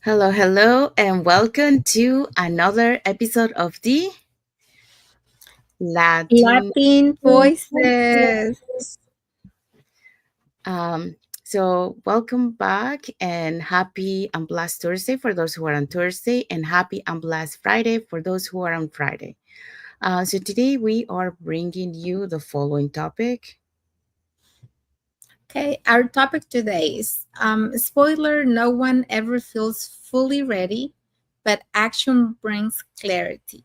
Hello, hello, and welcome to another episode of the Latin Latin voices. Voices. Um, welcome back and happy and blessed Thursday for those who are on Thursday, and happy and blessed Friday for those who are on Friday. Today we are bringing you the following topic. Okay, our topic today is spoiler, no one ever feels fully ready, but action brings clarity.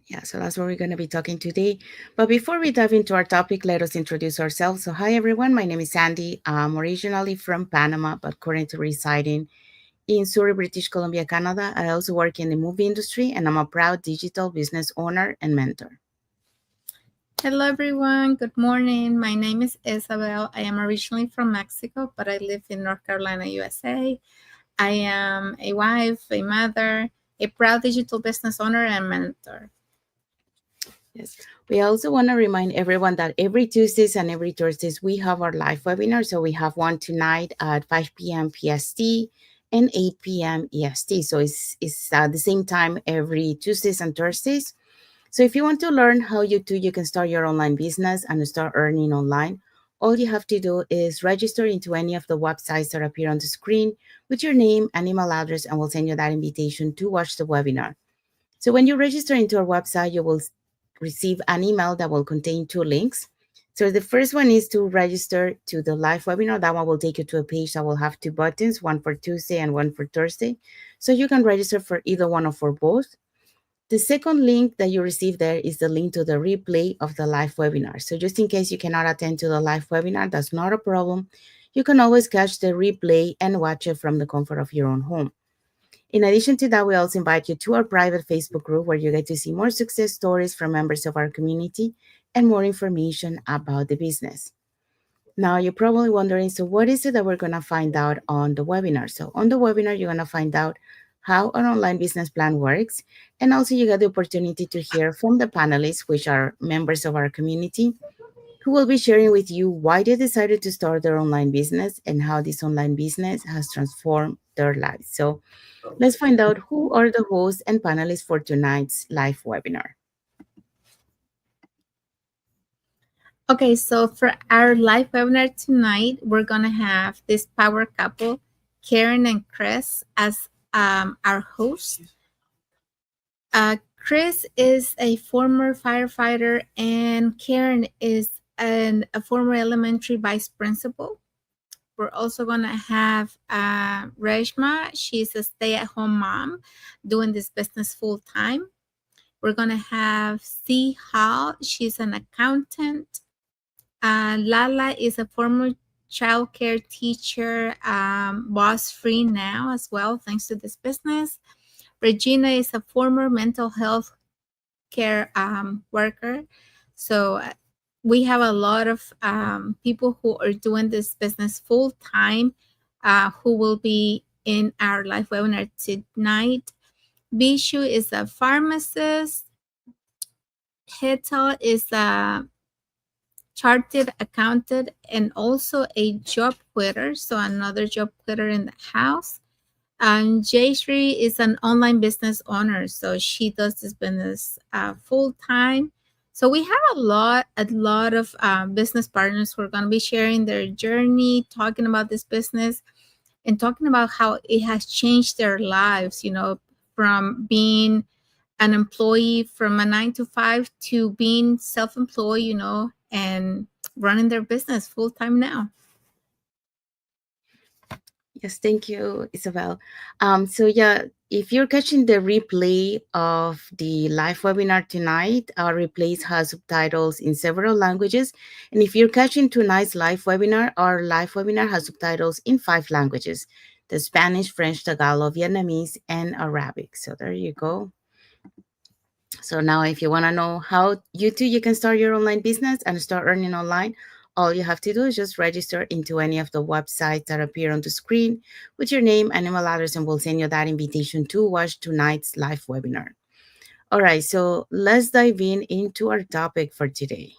Yeah, so that's what we're going to be talking today. But before we dive into our topic, let us introduce ourselves. So, hi everyone, my name is Sandy. I'm originally from Panama, but currently residing in Surrey, British Columbia, Canada. I also work in the movie industry, and I'm a proud digital business owner and mentor. Hello, everyone. Good morning. My name is Isabel. I am originally from Mexico, but I live in North Carolina, USA. I am a wife, a mother, a proud digital business owner, and mentor. Yes. We also want to remind everyone that every Tuesdays and every Thursdays we have our live webinar. So we have one tonight at 5 p.m. PST and 8 p.m. EST. So it's the same time every Tuesdays and Thursdays. So if you want to learn how you can start your online business and start earning online, all you have to do is register into any of the websites that appear on the screen with your name and email address, and we'll send you that invitation to watch the webinar. So when you register into our website, you will receive an email that will contain two links. So the first one is to register to the live webinar. That one will take you to a page that will have two buttons, one for Tuesday and one for Thursday. So you can register for either one or for both. The second link that you receive there is the link to the replay of the live webinar. So just in case you cannot attend to the live webinar, that's not a problem. You can always catch the replay and watch it from the comfort of your own home. In addition to that, we also invite you to our private Facebook group where you get to see more success stories from members of our community and more information about the business. Now, you're probably wondering, so what is it that we're going to find out on the webinar? So, on the webinar, you're going to find out how an online business plan works. And also, you get the opportunity to hear from the panelists, which are members of our community, who will be sharing with you why they decided to start their online business and how this online business has transformed their lives. So, let's find out who are the hosts and panelists for tonight's live webinar. Okay, so for our live webinar tonight, we're gonna have this power couple, Karen and Chris, as our host. Chris is a former firefighter, and Karen is a former elementary vice principal. We're also gonna have Reshma. She's a stay-at-home mom doing this business full time. We're gonna have C. Hall. She's an accountant. Lala is a former childcare teacher, boss free now as well, thanks to this business. Regina is a former mental health care worker. So we have a lot of people who are doing this business full time who will be in our live webinar tonight. Bishu is a pharmacist. Hetal is a chartered accountant and also a job quitter. So another job quitter in the house. And Jayshree is an online business owner. So she does this business full time. So we have a lot of business partners who are going to be sharing their journey, talking about this business and talking about how it has changed their lives, from being an employee from a 9 to 5 to being self-employed, and running their business full time now. Yes, thank you, Isabel. If you're catching the replay of the live webinar tonight, our replays has subtitles in several languages. And if you're catching tonight's live webinar, our live webinar has subtitles in 5 languages: the Spanish, French, Tagalog, Vietnamese, and Arabic. So there you go. So now if you want to know how you can start your online business and start earning online, all you have to do is just register into any of the websites that appear on the screen with your name and email address, and we'll send you that invitation to watch tonight's live webinar. All right, so let's dive into our topic for today.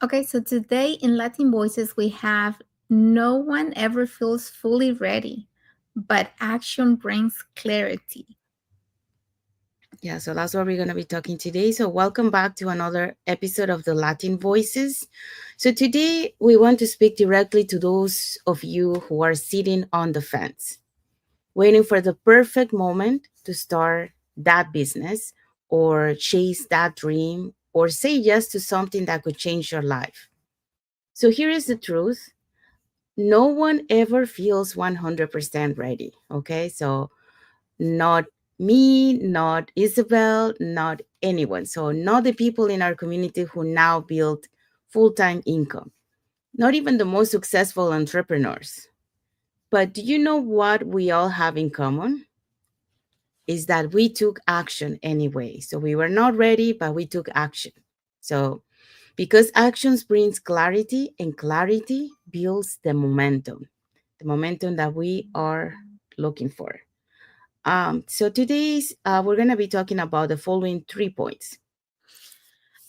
Okay, so today in Latin Voices, we have no one ever feels fully ready, but action brings clarity. Yeah, so that's what we're going to be talking today. So, welcome back to another episode of the Latin Voices. So, today we want to speak directly to those of you who are sitting on the fence, waiting for the perfect moment to start that business or chase that dream or say yes to something that could change your life. So, here is the truth: no one ever feels 100% ready. Okay, so not me, not Isabel, not anyone. So, not the people in our community who now build full time income, not even the most successful entrepreneurs. But do you know what we all have in common? Is that we took action anyway. So, we were not ready, but we took action. So, because actions brings clarity and clarity builds the momentum that we are looking for. So today's we're gonna be talking about the following 3 points.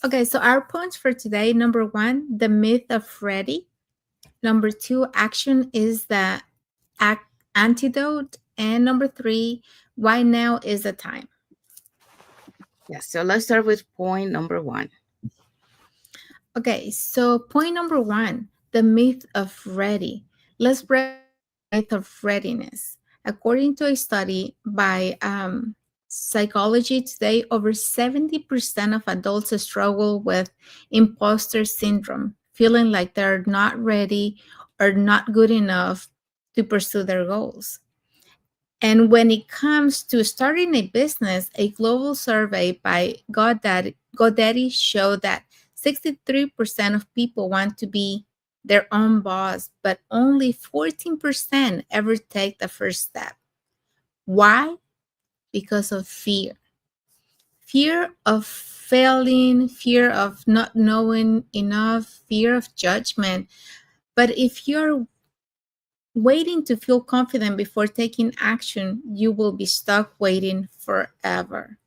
Okay, so our points for today: number one, the myth of ready; number two, action is the antidote; and number three, why now is the time. Yes. So let's start with point number one. Okay, so point number one, the myth of ready. Let's break down the myth of readiness. According to a study by Psychology Today, over 70% of adults struggle with imposter syndrome, feeling like they're not ready or not good enough to pursue their goals. And when it comes to starting a business, a global survey by GoDaddy showed that 63% of people want to be their own boss, but only 14% ever take the first step. Why? Because of fear. Fear of failing, fear of not knowing enough, fear of judgment. But if you're waiting to feel confident before taking action, you will be stuck waiting forever.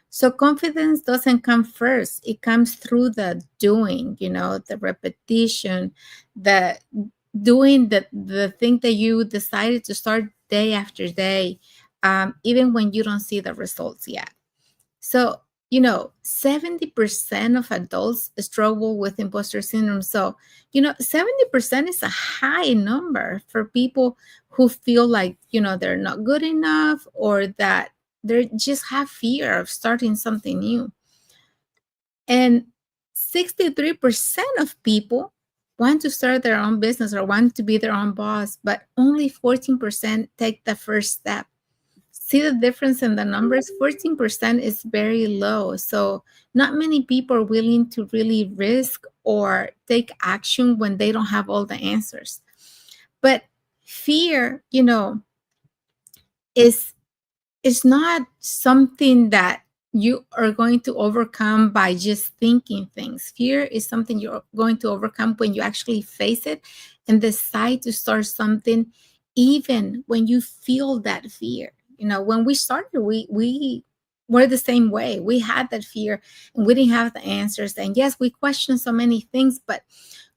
So confidence doesn't come first. It comes through the doing, the repetition, the doing the thing that you decided to start day after day, even when you don't see the results yet. So, 70% of adults struggle with imposter syndrome. So, 70% is a high number for people who feel like, they're not good enough or that they just have fear of starting something new. And 63% of people want to start their own business or want to be their own boss, but only 14% take the first step. See the difference in the numbers? 14% is very low. So, not many people are willing to really risk or take action when they don't have all the answers. But fear, is not something that you are going to overcome by just thinking things. Fear is something you're going to overcome when you actually face it and decide to start something, even when you feel that fear. When we started, we were the same way. We had that fear and we didn't have the answers. And yes, we questioned so many things, but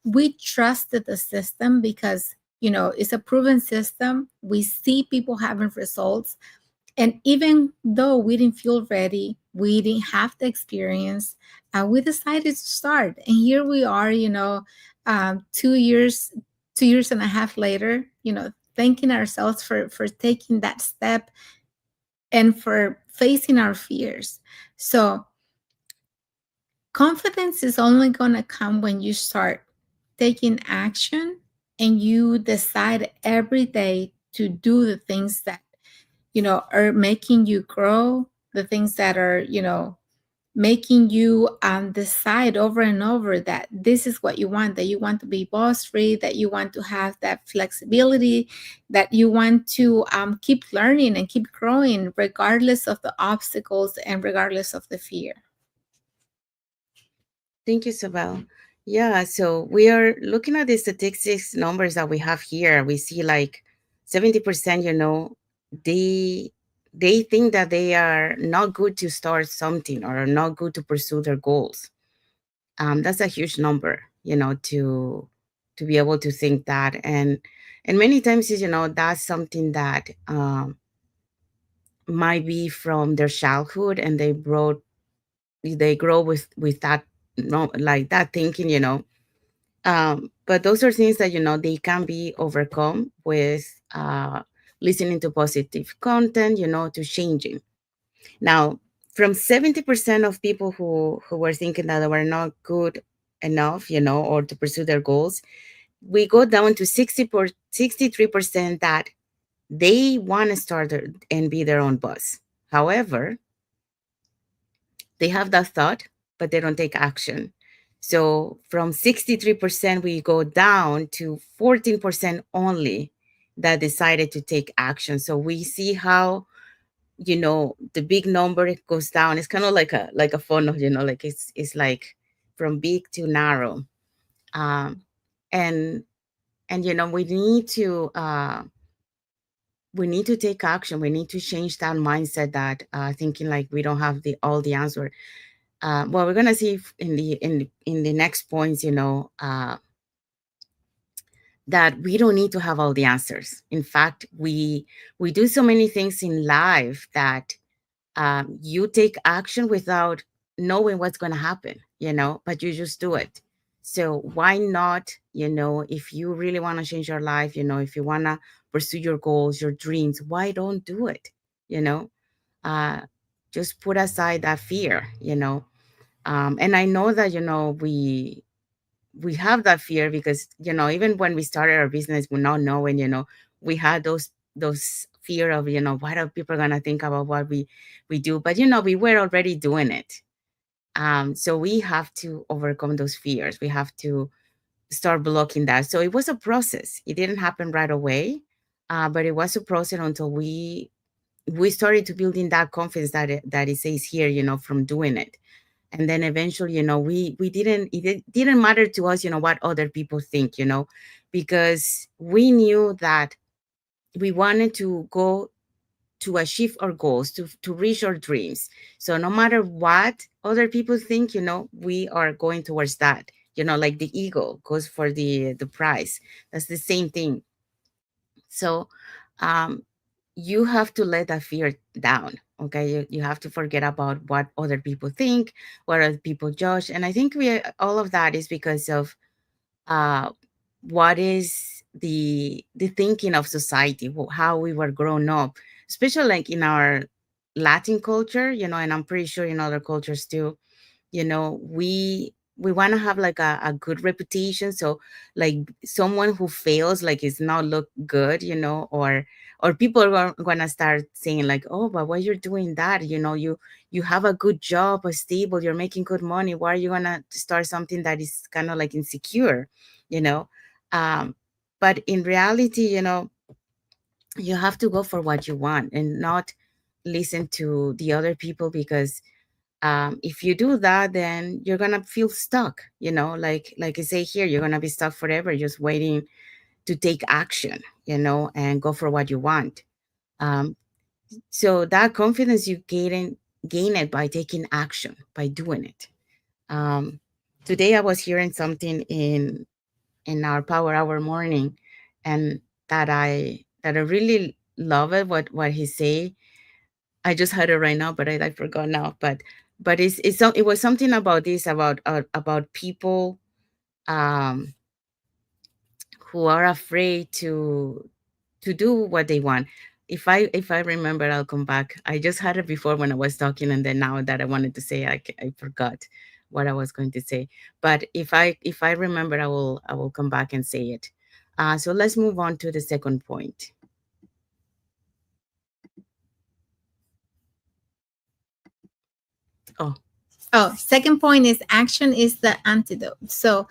we trusted the system because it's a proven system. We see people having results, and even though we didn't feel ready, we didn't have the experience, we decided to start. And here we are, 2 years, 2 years and a half later, thanking ourselves for taking that step and for facing our fears. So confidence is only going to come when you start taking action and you decide every day to do the things that are making you grow, the things that are, making you decide over and over that this is what you want, that you want to be boss free, that you want to have that flexibility, that you want to keep learning and keep growing regardless of the obstacles and regardless of the fear. Thank you, Isabel. Yeah, so we are looking at the statistics numbers that we have here. We see like 70%, they they think that they are not good to start something or are not good to pursue their goals. That's a huge number, to be able to think that. And many times, that's something that might be from their childhood, and they grow with that, no, like that thinking, but those are things that they can be overcome with listening to positive content, to changing. Now, from 70% of people who were thinking that they were not good enough, or to pursue their goals, we go down to 63% that they want to start and be their own boss. However, they have that thought, but they don't take action. So from 63%, we go down to 14% only that decided to take action. So we see how, the big number goes down. It's kind of like a funnel, like it's like from big to narrow. Um, and we need to take action. We need to change that mindset, that thinking like we don't have the all the answer. Well, we're gonna see in the next points, that we don't need to have all the answers. In fact, we do so many things in life that you take action without knowing what's going to happen, but you just do it. So why not, if you really want to change your life, if you want to pursue your goals, your dreams, why don't do it? You know, uh, just put aside that fear, and I know that, we have that fear because, even when we started our business, we're not knowing, we had those fear of, what are people gonna think about what we do, but we were already doing it. So we have to overcome those fears. We have to start blocking that. So it was a process. It didn't happen right away, but it was a process until we started to building that confidence that it says here, from doing it. And then eventually, we didn't matter to us, what other people think, because we knew that we wanted to go to achieve our goals, to reach our dreams. So no matter what other people think, we are going towards that. Like the eagle goes for the prize. That's the same thing. So um you have to let that fear down. Okay, you have to forget about what other people think, what other people judge. And I think all of that is because of uh what is the thinking of society, how we were grown up, especially like in our Latin culture, and I'm pretty sure in other cultures too. We want to have like a good reputation. So like someone who fails like is not look good, or people are going to start saying like, oh, but why you're doing that, you have a good job, a stable, you're making good money, why are you going to start something that is kind of like insecure, you know um but in reality, you have to go for what you want and not listen to the other people, because if you do that, then you're gonna feel stuck, like I say here, you're gonna be stuck forever just waiting to take action, and go for what you want. um, so that confidence you gain it by taking action, by doing it. um, Today I was hearing something in our power hour morning, and that I really love it, what he say. I just had it right now, but I forgot now. But it was something about this, about people um who are afraid to do what they want. If I remember, I'll come back. I just had it before when I was talking, and then now that I wanted to say, I forgot what I was going to say. But if I remember, I will come back and say it. So let's move on to the second point. Oh, Oh, second point is action is the antidote. So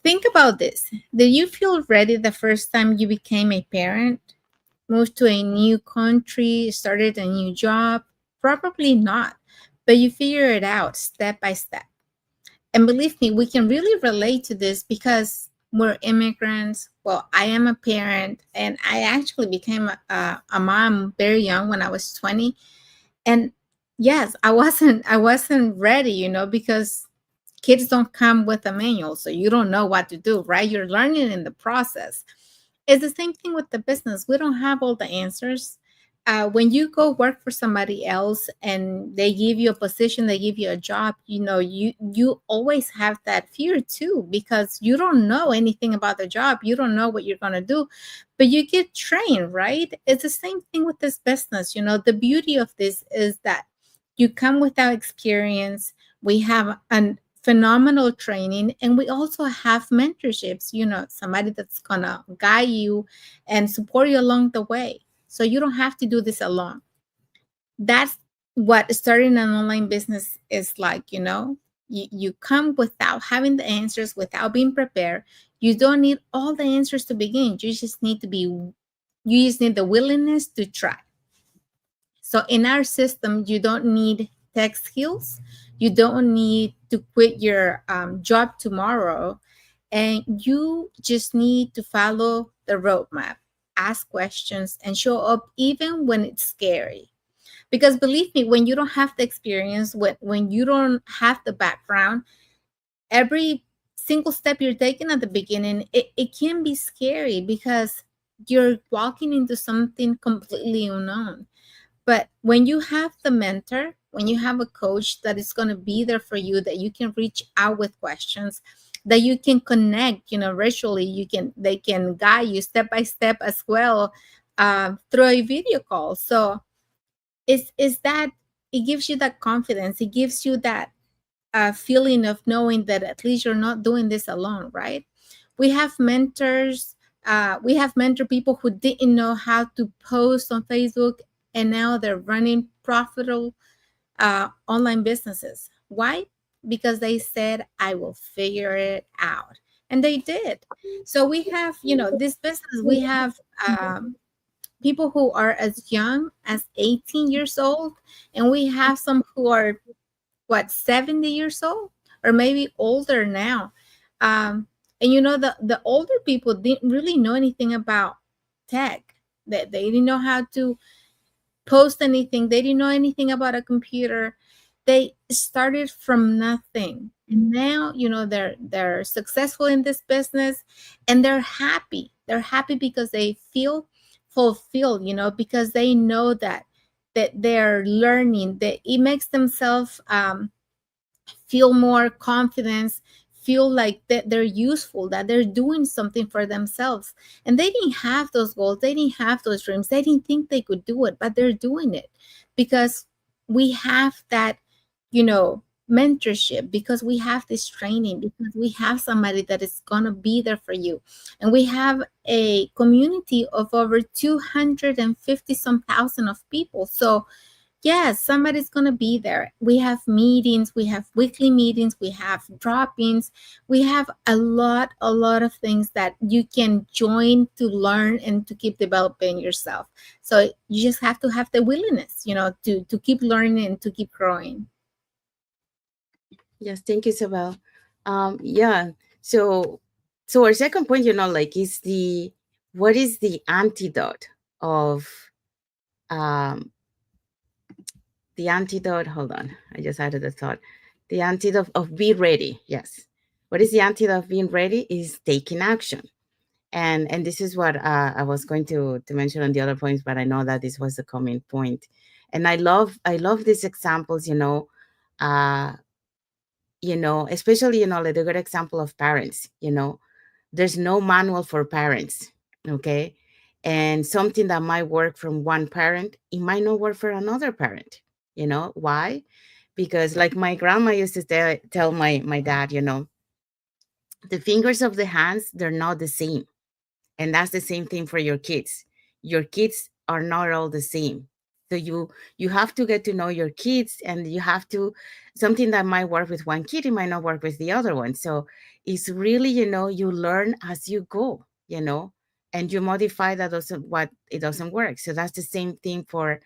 think about this. Did you feel ready the first time you became a parent? Moved to a new country, started a new job? Probably not, but you figure it out step by step. And believe me, we can really relate to this because we're immigrants. Well, I am a parent, and I actually became a mom very young when I was 20. And yes, I wasn't ready, because kids don't come with a manual, so you don't know what to do, right? You're learning in the process. It's the same thing with the business. We don't have all the answers. When you go work for somebody else and they give you a position, they give you a job, you always have that fear too, because you don't know anything about the job. You don't know what you're gonna do, but you get trained, right? It's the same thing with this business. The beauty of this is that you come without experience. We have an phenomenal training, and we also have mentorships, somebody that's gonna guide you and support you along the way, so you don't have to do this alone. That's what starting an online business is like. You come without having the answers, without being prepared. You don't need all the answers to begin. You just need the willingness to try. So in our system, you don't need tech skills. You don't need to quit your job tomorrow. And you just need to follow the roadmap, ask questions, and show up even when it's scary. Because believe me, when you don't have the experience, when you don't have the background, every single step you're taking at the beginning, it can be scary because you're walking into something completely unknown. But when you have the mentor, when you have a coach that is going to be there for you, that you can reach out with questions, that you can connect, virtually, they can guide you step by step as well, through a video call. So is that it gives you that confidence. It gives you that feeling of knowing that at least you're not doing this alone, right? We have mentors. We have mentor people who didn't know how to post on Facebook, and now they're running profitable online businesses. Why? Because they said, I will figure it out. And they did. So we have, this business, we have people who are as young as 18 years old, and we have some who are, 70 years old, or maybe older now. And the older people didn't really know anything about tech. That they didn't know how to post anything. They didn't know anything about a computer. They started from nothing, and now they're successful in this business, and they're happy. They're happy because they feel fulfilled, because they know that they're learning, that it makes themselves feel more confidence, feel like that they're useful, that they're doing something for themselves. And they didn't have those goals, they didn't have those dreams, they didn't think they could do it, but they're doing it because we have that, mentorship, because we have this training, because we have somebody that is going to be there for you. And we have a community of over 250 some thousand of people. So yes, somebody's going to be there. We have meetings, we have weekly meetings, we have drop-ins, we have a lot of things that you can join to learn and to keep developing yourself. So you just have to have the willingness, to keep learning and to keep growing. Yes, thank you, Isabel. Yeah. So, our second point, like, is what is the antidote of um the antidote? Hold on, I just added a thought. The antidote of be ready. Yes. What is the antidote of being ready? Is taking action. And this is what I was going to mention on the other points, but I know that this was the coming point. And I love these examples. Uh, especially, like a good example of parents. There's no manual for parents, okay? And something that might work from one parent, it might not work for another parent. Why? Because, like, my grandma used to tell my dad, the fingers of the hands, they're not the same. And that's the same thing for your kids. Your kids are not all the same. So you have to get to know your kids, and you have to, something that might work with one kid, it might not work with the other one. So it's really, you learn as you go, and you modify that doesn't what it doesn't work. So that's the same thing for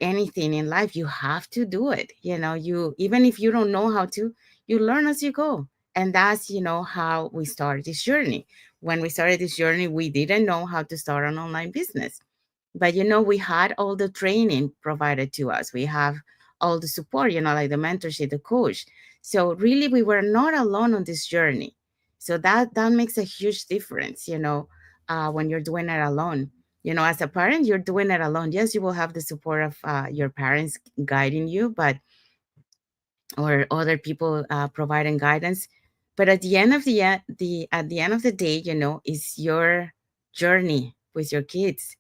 anything in life. You have to do it. You, even if you don't know how to, you learn as you go. And that's, how we started this journey. When we started this journey, we didn't know how to start an online business. But, we had all the training provided to us. We have all the support, like the mentorship, the coach. So really, we were not alone on this journey. So that makes a huge difference. when you're doing it alone. As a parent, you're doing it alone. Yes, you will have the support of your parents guiding you, but or other people providing guidance. But at the end of the end of the day, is your journey with your kids.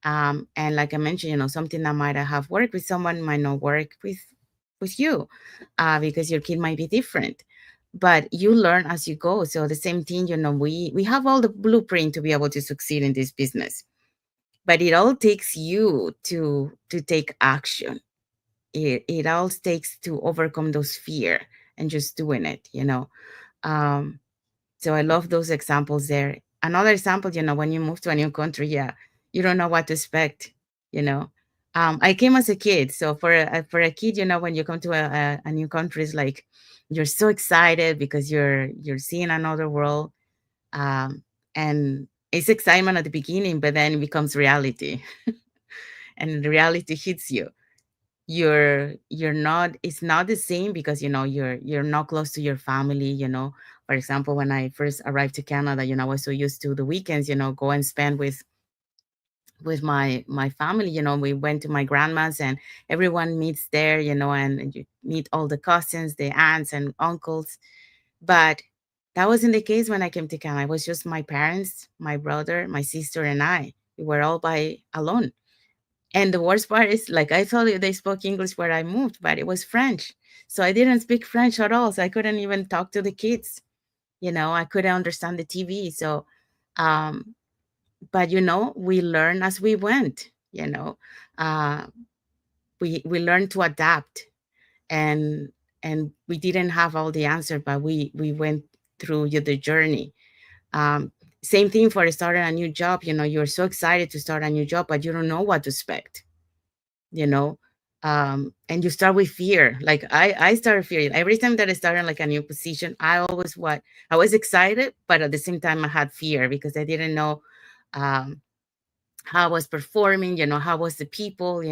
And like I mentioned, something that might have worked with someone might not work with you, because your kid might be different. But you learn as you go. So the same thing, we have all the blueprint to be able to succeed in this business, but it all takes you to take action. It all takes to overcome those fear and just doing it. Um, so I love those examples there. Another example, when you move to a new country, yeah, you don't know what to expect, you know. I came as a kid, so for a kid, when you come to a new country, it's like you're so excited because you're seeing another world, um, and it's excitement at the beginning, but then it becomes reality, and the reality hits you. You're not, it's not the same because you're not close to your family. For example, when I first arrived to Canada, I was so used to the weekends, go and spend with my family. We went to my grandma's, and everyone meets there, and you meet all the cousins, the aunts and uncles. But that wasn't the case when I came to Canada. It was just my parents, my brother, my sister, and I. We were all by alone. And the worst part is, like I told you, they spoke English where I moved, but it was French. So I didn't speak French at all. So I couldn't even talk to the kids. I couldn't understand the TV. So, um, but we learned as we went. Uh, we learned to adapt, and we didn't have all the answer, but we went through the journey. Um, Same thing for starting a new job. You're so excited to start a new job, but you don't know what to expect. you know and you start with fear. Like I started fearing every time that I started like a new position. I was excited, but at the same time I had fear because I didn't know um how I was performing, how was the people.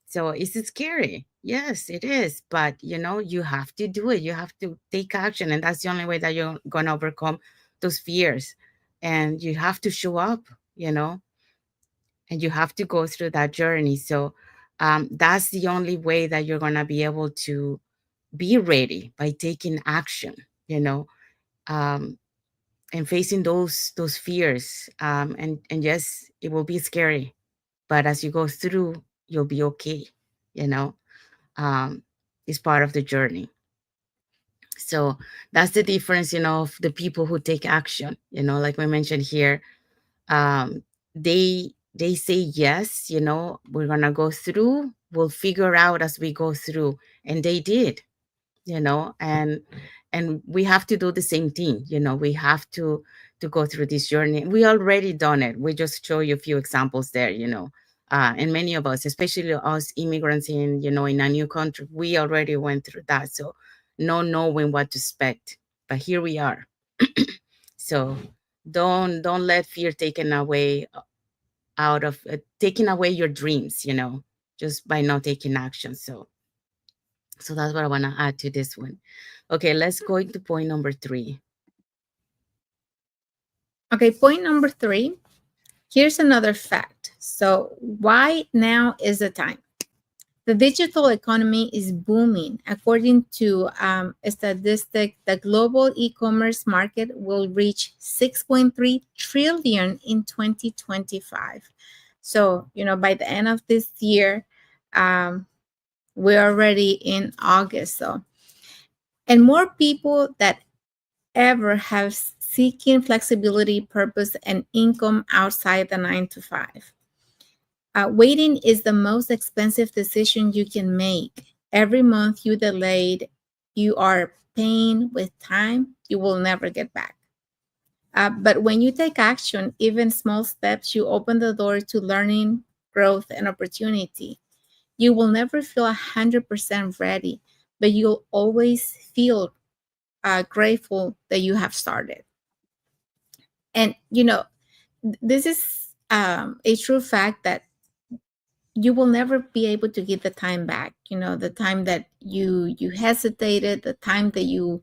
So it's scary. Yes, it is, but you have to do it. You have to take action, and that's the only way that you're gonna overcome those fears. And you have to show up, you know and you have to go through that journey. So that's the only way that you're going to be able to be ready, by taking action, you know, um, and facing those fears. And yes, it will be scary, but as you go through, you'll be okay. You know, um, it's part of the journey. So that's the difference, of the people who take action. Like we mentioned here, um, they say yes, we're gonna go through, we'll figure out as we go through. And they did. And we have to do the same thing. We have to go through this journey. We already done it. We just show you a few examples there. And many of us, especially us immigrants in a new country, we already went through that. So no knowing what to expect, but here we are. So don't let fear taken away, out of taking away your dreams, just by not taking action. So that's what I want to add to this one. Okay, let's go into point number 3. Okay, point number 3. Here's another fact. So, why now is the time? The digital economy is booming. According to a statistic, the global e-commerce market will reach 6.3 trillion in 2025. So, by the end of this year, we're already in August. So, and more people that ever have seeking flexibility, purpose, and income outside the 9 to 5. Waiting is the most expensive decision you can make. Every month you delayed, you are paying with time you will never get back. But when you take action, even small steps, you open the door to learning, growth, and opportunity. You will never feel 100% ready, but you'll always feel grateful that you have started. And, this is a true fact that you will never be able to get the time back. The time that you hesitated, the time that you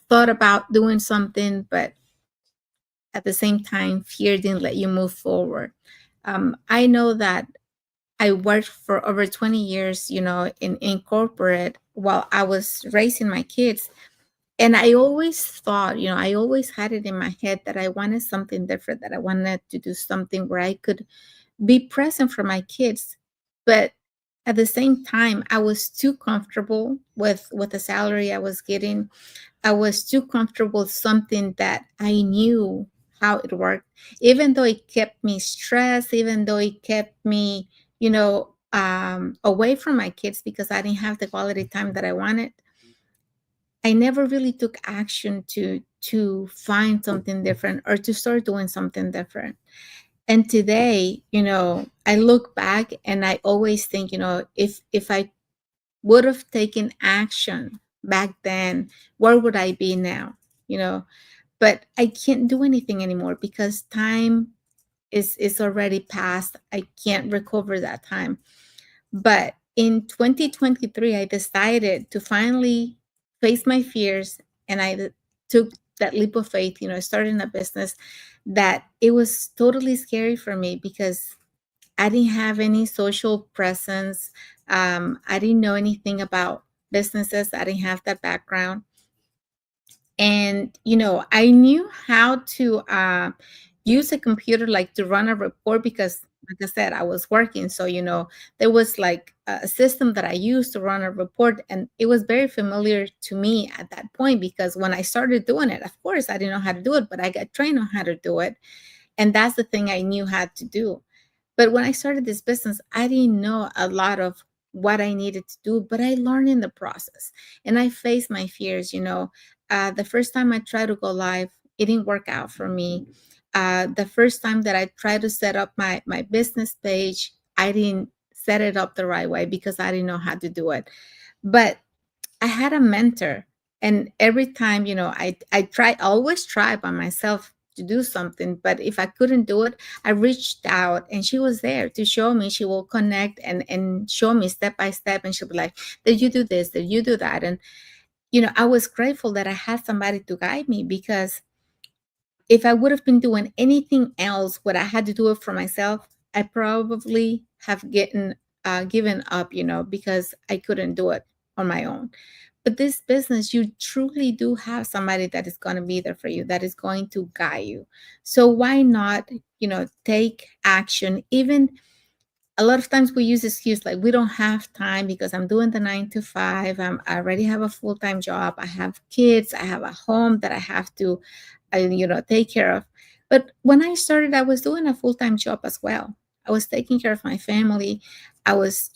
thought about doing something, but at the same time, fear didn't let you move forward. I know that I worked for over 20 years, in corporate while I was raising my kids. And I always thought, I always had it in my head that I wanted something different, that I wanted to do something where I could be present for my kids. But at the same time, I was too comfortable with the salary I was getting. I was too comfortable with something that I knew how it worked, even though it kept me stressed, even though it kept me, away from my kids because I didn't have the quality time that I wanted. I never really took action to find something different or to start doing something different. And today, I look back and I always think, if I would have taken action back then, where would I be now? You know, but I can't do anything anymore because time is already past. I can't recover that time. But in 2023, I decided to finally face my fears, and I took that leap of faith, starting a business that it was totally scary for me because I didn't have any social presence. I didn't know anything about businesses. I didn't have that background. And I knew how to use a computer, like to run a report, because like I said, I was working. So there was like a system that I used to run a report, and it was very familiar to me at that point, because when I started doing it, of course I didn't know how to do it, but I got trained on how to do it. And that's the thing I knew how to do. But when I started this business, I didn't know a lot of what I needed to do, but I learned in the process, and I faced my fears. The first time I tried to go live, it didn't work out for me. The first time that I tried to set up my business page, I didn't set it up the right way because I didn't know how to do it. But I had a mentor, and every time, I always try by myself to do something, but if I couldn't do it, I reached out, and she was there to show me. She will connect and show me step by step, and she'll be like, "Did you do this? Did you do that?" And I was grateful that I had somebody to guide me, because if I would have been doing anything else, what I had to do it for myself, I probably have given up, because I couldn't do it on my own. But this business, you truly do have somebody that is going to be there for you, that is going to guide you. So why not, take action? Even a lot of times we use excuse like we don't have time because I'm doing the 9 to 5. I already have a full-time job. I have kids. I have a home that I have to, take care of. But when I started, I was doing a full-time job as well. I was taking care of my family. I was,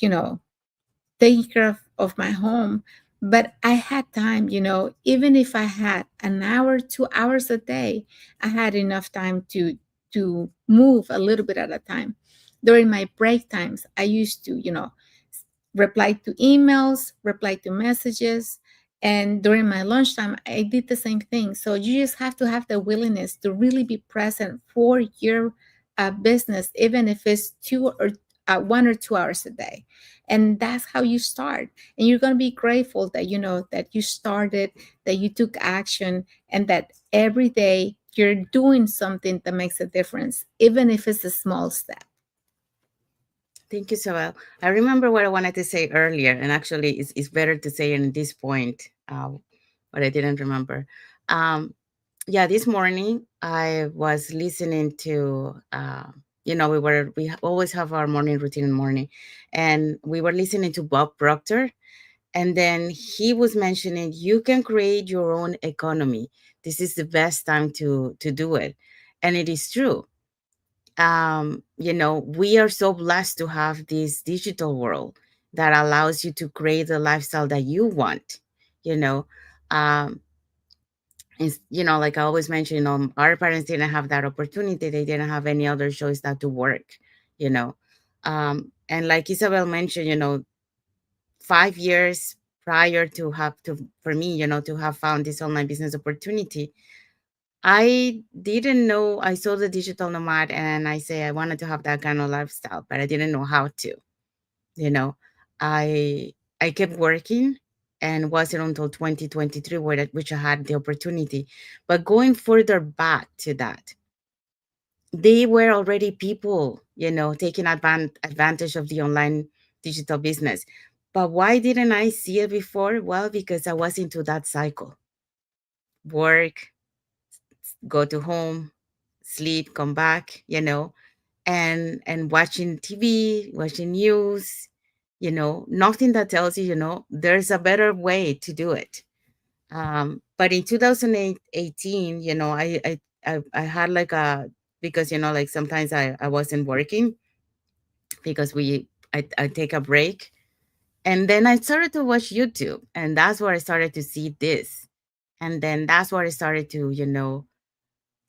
taking care of my home. But I had time, even if I had an hour, 2 hours a day, I had enough time to move a little bit at a time. During my break times, I used to, reply to emails, reply to messages. And during my lunchtime, I did the same thing. So you just have to have the willingness to really be present for your business, even if it's 1 or 2 hours a day. And that's how you start. And you're going to be grateful that that you started, that you took action, and that every day you're doing something that makes a difference, even if it's a small step. Thank you, Isabel. I remember what I wanted to say earlier, and actually, it's better to say it at this point, but I didn't remember. Um, yeah, this morning I was listening to, we always have our morning routine in the morning, and we were listening to Bob Proctor, and then he was mentioning you can create your own economy. This is the best time to do it, and it is true. We are so blessed to have this digital world that allows you to create the lifestyle that you want. You know, um, like I always mention, our parents didn't have that opportunity. They didn't have any other choice than to work. You know, and like Isabel mentioned, 5 years prior to have to for me, to have found this online business opportunity, I didn't know. I saw the digital nomad and I say I wanted to have that kind of lifestyle, but I didn't know how to, you know. I I kept working and wasn't until 2023 which I had the opportunity. But going further back to that, they were already people, taking advantage of the online digital business. But why didn't I see it before? Well, because I was into that cycle: work, go to home, sleep, come back, and watching TV, watching news, nothing that tells you, there's a better way to do it. But in 2018, I had like because, like sometimes I wasn't working because I take a break. And then I started to watch YouTube, and that's where I started to see this. And then that's where I started to,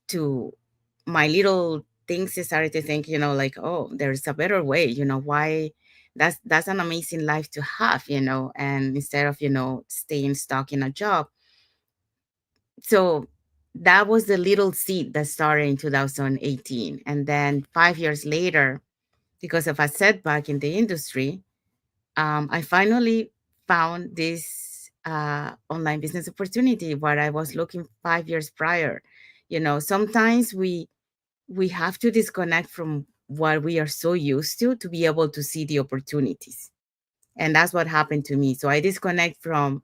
to my little things started to think, like, oh, there's a better way, why that's an amazing life to have, and instead of, staying stuck in a job. So that was the little seed that started in 2018. And then 5 years later, because of a setback in the industry, I finally found this online business opportunity where I was looking 5 years prior. Sometimes we have to disconnect from what we are so used to be able to see the opportunities. And that's what happened to me. So I disconnect from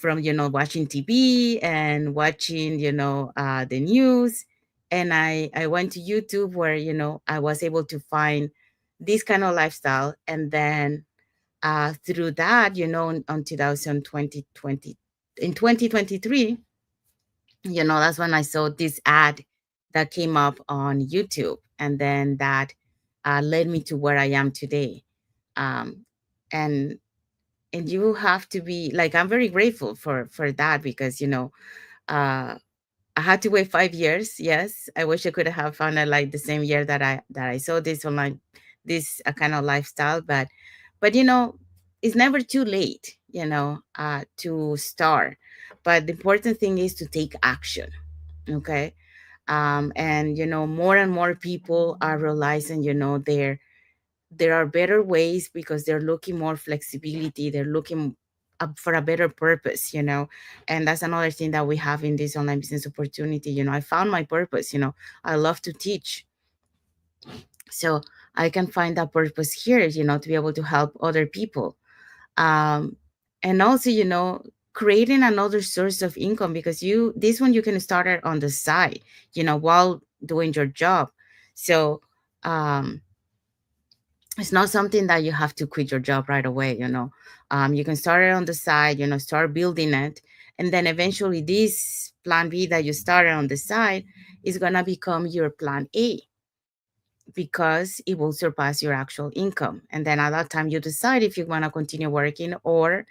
watching TV and watching the news, and I went to YouTube where I was able to find this kind of lifestyle. And then through that, on 2020, in 2023, that's when I saw this ad that came up on YouTube, and then that led me to where I am today. Um, and and you have to be like, I'm very grateful for that, because uh, I had to wait 5 years. Yes, I wish I could have found it like the same year that I saw this online, this kind of lifestyle. But it's never too late, to start. But the important thing is to take action. Okay. And more and more people are realizing, there are better ways, because they're looking more flexibility, they're looking up for a better purpose. And that's another thing that we have in this online business opportunity. I found my purpose. I love to teach, so I can find that purpose here, to be able to help other people. um and also, creating another source of income, because this one you can start it on the side, while doing your job. So um it's not something that you have to quit your job right away. You can start it on the side, start building it, and then eventually this plan B that you started on the side is going to become your plan A, because it will surpass your actual income. And then at that time you decide if you want to continue working, or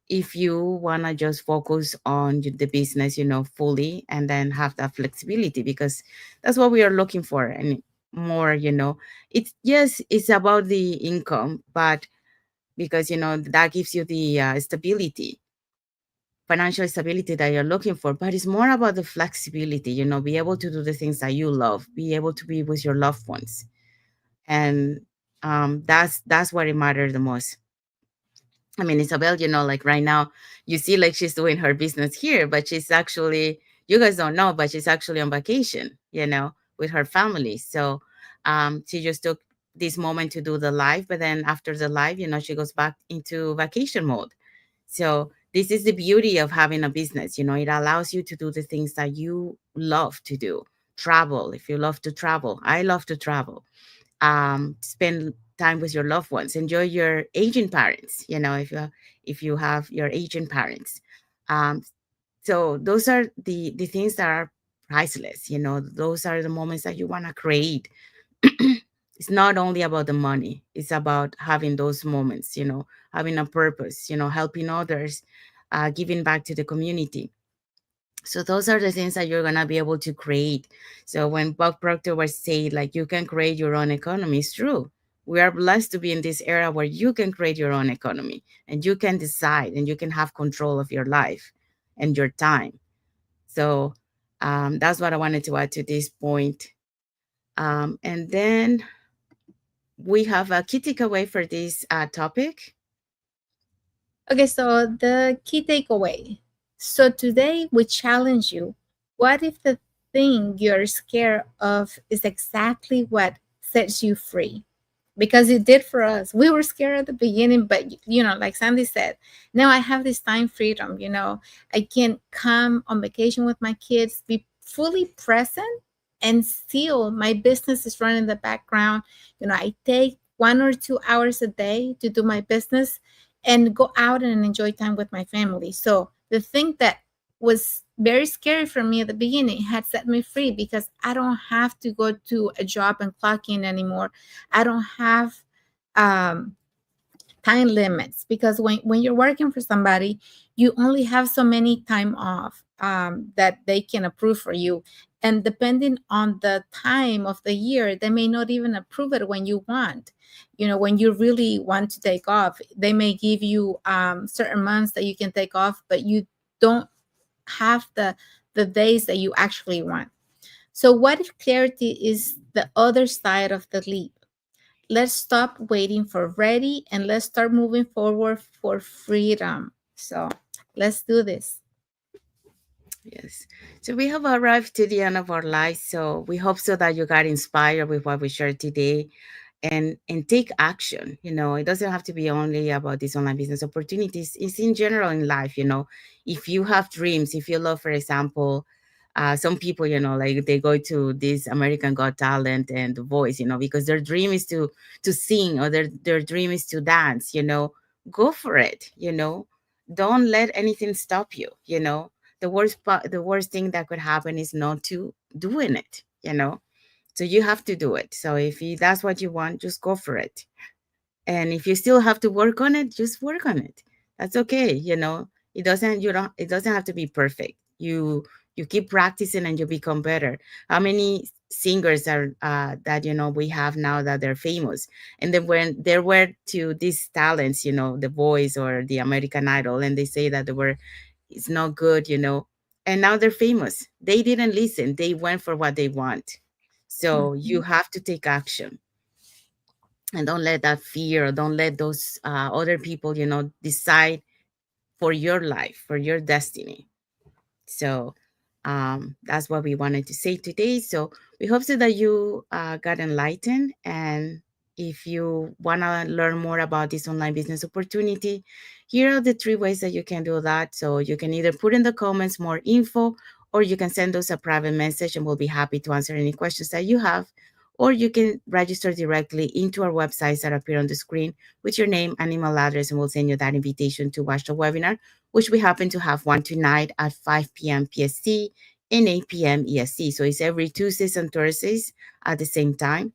if you want to just focus on the business, fully, and then have that flexibility, because that's what we are looking for. And more, it's, yes, it's about the income, but because that gives you the stability, financial stability that you're looking for. But it's more about the flexibility, be able to do the things that you love, be able to be with your loved ones. And that's what it matters the most. I mean, Isabel, like right now, you see, like she's doing her business here, but she's actually, you guys don't know, but she's actually on vacation, with her family. So she just took this moment to do the live, but then after the live, she goes back into vacation mode. So this is the beauty of having a business. It allows you to do the things that you love to do. Travel, if you love to travel. I love to travel. Spend time with your loved ones, enjoy your aging parents, if you have your aging parents. um, so those are the things that are priceless. Those are the moments that you want to create. It's not only about the money, it's about having those moments, having a purpose, helping others, giving back to the community. So those are the things that you're gonna be able to create. So when Bob Proctor was saying, like, you can create your own economy, it's true. We are blessed to be in this era where you can create your own economy, and you can decide, and you can have control of your life and your time. So that's what I wanted to add to this point. And then we have a key takeaway for this topic. Okay, so the key takeaway. So today we challenge you. What if the thing you're scared of is exactly what sets you free, because it did for us. We were scared at the beginning, but like Sandy said, now I have this time freedom. I can come on vacation with my kids, be fully present, and still my business is running in the background. I take 1 or 2 hours a day to do my business and go out and enjoy time with my family. So the thing that was very scary for me at the beginning had set me free, because I don't have to go to a job and clock in anymore. I don't have um, time limits, because when you're working for somebody, you only have so many time off that they can approve for you. And depending on the time of the year, they may not even approve it when you want. When you really want to take off, they may give you certain months that you can take off, but you don't have the days that you actually want. So what if clarity is the other side of the leap? Let's stop waiting for ready and let's start moving forward for freedom. So let's do this. Yes. So we have arrived to the end of our lives. So we hope so that you got inspired with what we shared today and take action. It doesn't have to be only about these online business opportunities. It's in general in life. If you have dreams, if you love, for example, some people, like they go to this American Got Talent and The Voice, because their dream is to sing, or their dream is to dance. Go for it. Don't let anything stop you. The worst thing that could happen is not to doing it. So you have to do it. So if that's what you want, just go for it. And if you still have to work on it, just work on it. That's okay. It doesn't have to be perfect. You keep practicing and you become better. How many singers are that we have now that they're famous, and then when they were to these talents, The Voice or the American Idol, and they say that they were it's not good. And now they're famous. They didn't listen. They went for what they want. So you Mhm. have to take action, and don't let that fear, or don't let those other people, decide for your life, for your destiny. So that's what we wanted to say today. So we hope so that you got enlightened. And if you want to learn more about this online business opportunity, here are the 3 ways that you can do that. So you can either put in the comments more info, or you can send us a private message and we'll be happy to answer any questions that you have. Or you can register directly into our websites that appear on the screen with your name and email address, and we'll send you that invitation to watch the webinar, which we happen to have one tonight at 5 p.m. PST and 8 p.m. EST. So it's every Tuesdays and Thursdays at the same time.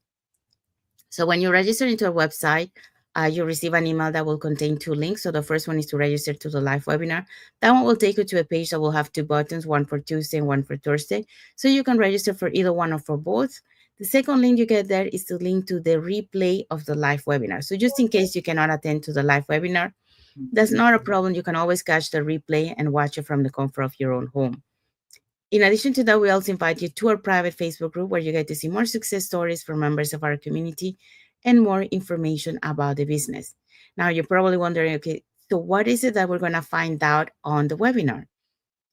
So when you register into our website, you receive an email that will contain 2 links. So the first one is to register to the live webinar. That one will take you to a page that will have 2 buttons, one for Tuesday and one for Thursday. So you can register for either one or for both. The second link you get there is the link to the replay of the live webinar. So just in case you cannot attend to the live webinar, that's not a problem. You can always catch the replay and watch it from the comfort of your own home. In addition to that, we also invite you to our private Facebook group where you get to see more success stories from members of our community and more information about the business. Now, you're probably wondering, okay, so what is it that we're going to find out on the webinar?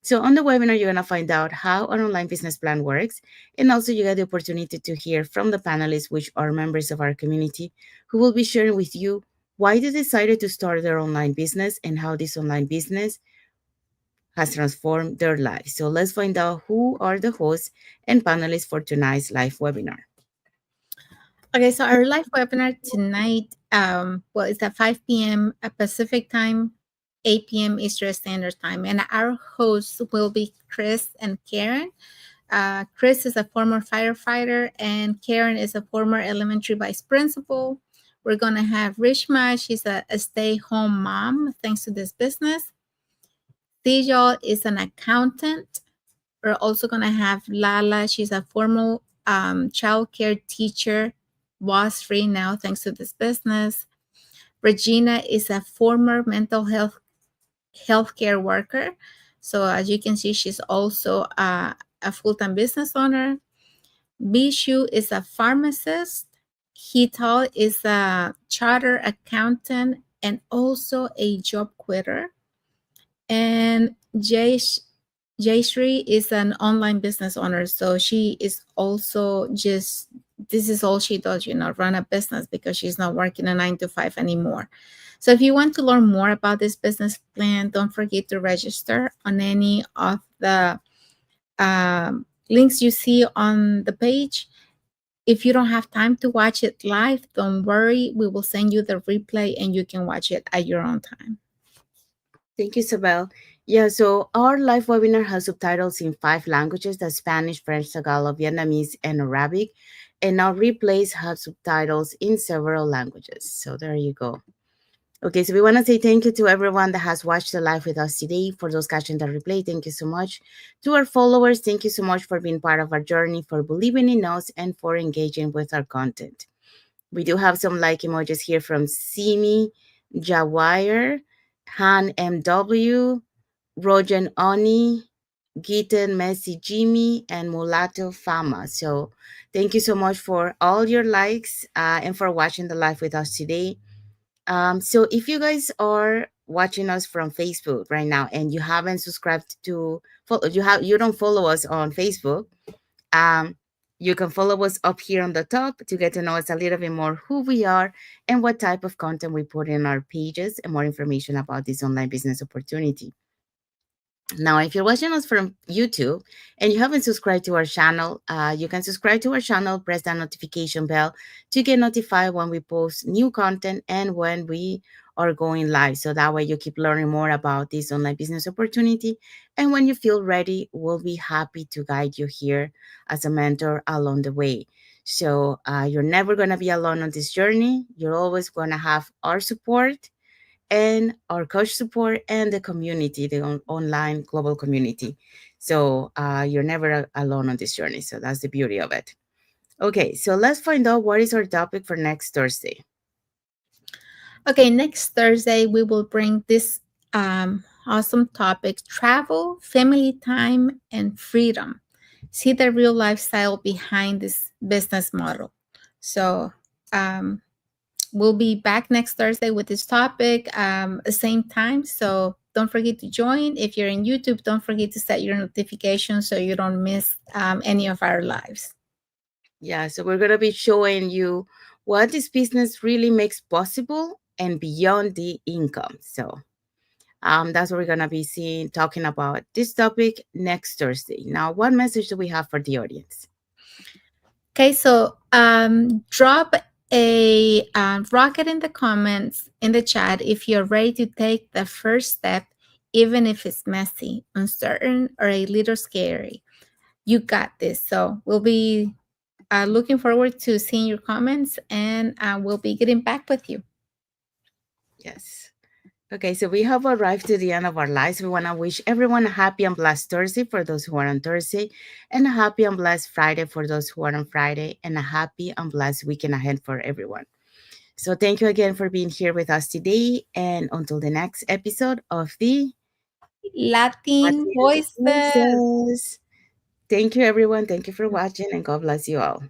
So on the webinar, you're going to find out how an online business plan works. And also you get the opportunity to hear from the panelists, which are members of our community, who will be sharing with you why they decided to start their online business and how this online business has transformed their lives. So let's find out who are the hosts and panelists for tonight's live webinar. Okay, so our live webinar tonight, well, it's at 5 p.m. Pacific time, 8 p.m. Eastern Standard Time. And our hosts will be Chris and Karen. Chris is a former firefighter, and Karen is a former elementary vice principal. We're going to have Rishma. She's a stay home mom thanks to this business. Tijal is an accountant. We're also going to have Lala. She's a former child care teacher, was free now thanks to this business. Regina is a former mental healthcare worker. So as you can see, she's also a full-time business owner. Bishu is a pharmacist. Hital is a charter accountant and also a job quitter. And Jay Jayshree is an online business owner, so she is also just this is all she does, run a business because she's not working a 9 to 5 anymore. So if you want to learn more about this business plan, don't forget to register on any of the links you see on the page. If you don't have time to watch it live, don't worry. We will send you the replay and you can watch it at your own time. Thank you, Isabel. Yeah, so our live webinar has subtitles in 5 languages: that's Spanish, French, Tagalog, Vietnamese, and Arabic. And our replays have subtitles in several languages. So there you go. Okay, so we want to say thank you to everyone that has watched the live with us today. For those catching the replay, thank you so much. To our followers, thank you so much for being part of our journey, for believing in us, and for engaging with our content. We do have some like emojis here from Simi, Jawire, Han MW, Rojan Oni, Giten Messi Jimmy, and Mulatto Fama. So thank you so much for all your likes and for watching the live with us today. So if you guys are watching us from Facebook right now and you haven't subscribed to follow, you don't follow us on Facebook, um, you can follow us up here on the top to get to know us a little bit more who we are and what type of content we put in our pages and more information about this online business opportunity. Now, if you're watching us from YouTube and you haven't subscribed to our channel, you can subscribe to our channel, press that notification bell to get notified when we post new content and when we are going live. So that way you keep learning more about this online business opportunity. And when you feel ready, we'll be happy to guide you here as a mentor along the way. So you're never going to be alone on this journey. You're always going to have our support and our coach support and the community, the online global community. So you're never alone on this journey. So that's the beauty of it. Okay, so let's find out what is our topic for next Thursday. Okay, next Thursday, we will bring this awesome topic: travel, family time, and freedom. See the real lifestyle behind this business model. So, um, we'll be back next Thursday with this topic, same time. So, don't forget to join. If you're in YouTube, don't forget to set your notifications so you don't miss any of our lives. Yeah, so we're going to be showing you what this business really makes possible and beyond the income. So that's what we're going to be seeing, talking about this topic next Thursday. Now, what message do we have for the audience? Okay, so drop a rocket in the comments in the chat if you're ready to take the first step, even if it's messy, uncertain, or a little scary. You got this. So we'll be looking forward to seeing your comments, and we'll be getting back with you. Yes. Okay, so we have arrived to the end of our lives. We want to wish everyone a happy and blessed Thursday for those who are on Thursday, and a happy and blessed Friday for those who are on Friday, and a happy and blessed weekend ahead for everyone. So thank you again for being here with us today, and until the next episode of the Latin Latin Voices. Voices. Thank you, everyone. Thank you for watching, and God bless you all.